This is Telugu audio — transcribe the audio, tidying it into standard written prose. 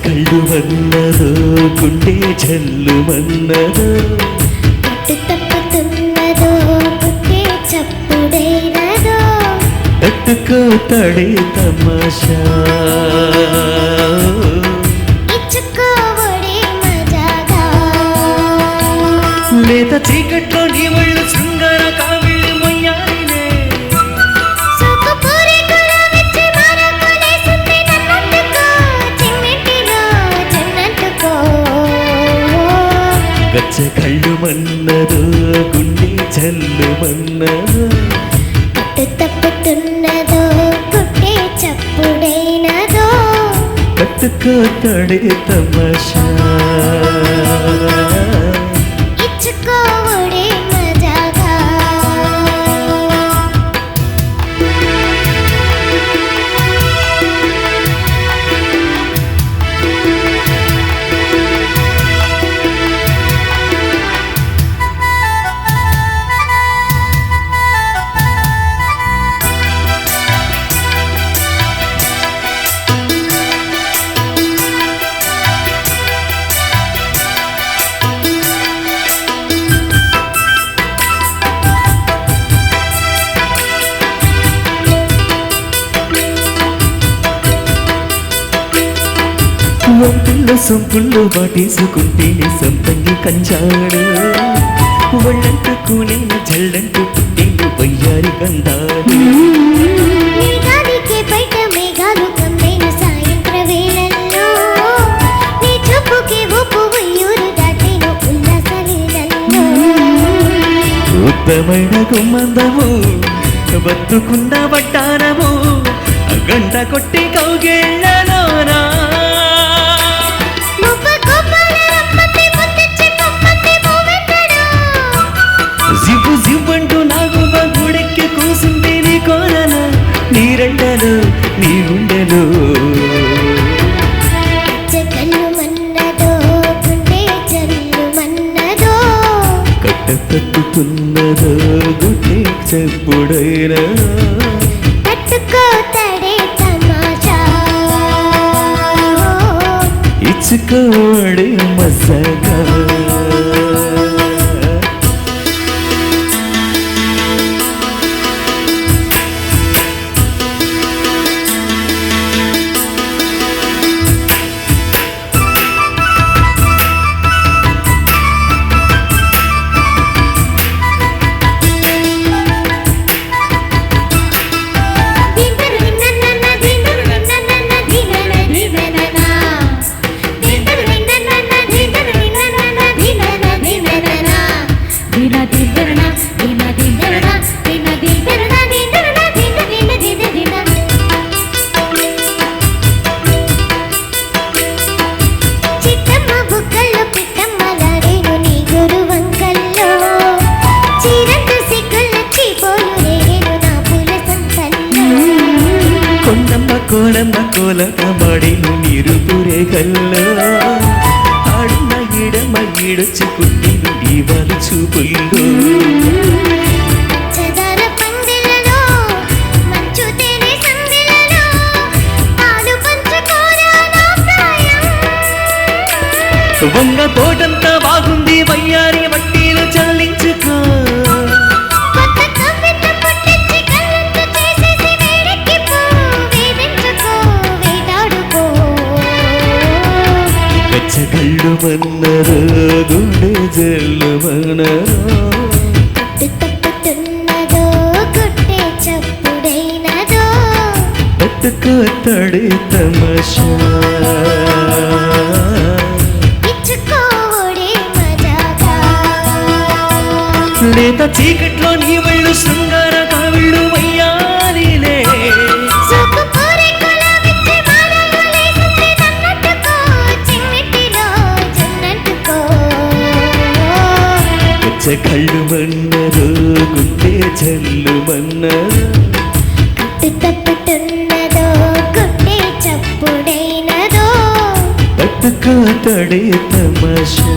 కళ్ళు మన్నదో గుండె జల్లు మన్నదో కట్టు తప్పుతున్నదో పుట్టే చప్పుడైనదో తట్టుకోతాడే తమాషా ఇచ్చుకోవడే మజాగా లేత చీకట్లో నీ ఒళ్ళు శృంగార కావిళ్ళు మొయ్యాలినే గచ్చ కళ్ళు మన్నదో గుండె జల్లు మన్నదో కట్టు తప్పుతున్నదో పుట్టే చప్పుడైనదో తట్టుకోతాడే తమాషా ఇచ్చుకోవడే మజాగా వంపుల్లో సొంపుల్లో వాటేసుకుంటే సంపంగి కంచాడు ఒళ్ళంటుకునే జల్లంటూ పుట్టిండు వయ్యారి గంధాడు మేఘానికే బయట మేఘాలు కమ్మేను సాయంత్ర వేళల్లో నీ చూపుకే ఊపు వయ్యూరు దాటేను ఉల్లాస నీళ్ళల్లో ఉత్తమైన గుమ్మందము బతుకున్న వడ్డానము గంట కొట్టి కౌగిళ్ళలోనా జివ్వు జివ్వంటూ నాకు గుడెక్కి కూసింది నీ కోరన నీరండలు నీ గుండెలు కళ్ళు మన్నదో గుండె జల్లు మన్నదో కట్ట తట్టుతున్నదో గుడ్డే చెప్పుడైనా తట్టుకోతాడే తమాషా ఇచ్చుకోడే మజాగా కోలమ్మ కోలక మడిను నీరు పురేగల్లో ఆడున్న ఈడమ్మ ఈడొచ్చి కుట్టిను దీవాలు చూపుల్లో వంగ తోటంతా బాగుంది వయ్యారి వడ్డీలు చెల్లించుకో కళ్ళు మన్నరో గుండె జల్లు మన్నరో తప్పుతున్నదో గుడ్డే చప్పుడైనదో తట్టుకోతాడే తమాషా ఇచ్చుకోవడే మజాగా లేత చీకట్లో నీ ఒళ్ళు శృంగార కావిళ్ళు వయ్యాలిలే కళ్ళు మన్నరో గుండె జల్లు మన్నరో కట్టు తప్పుతున్నదో గుడ్డే చప్పుడైనదో కాతడే తమాషా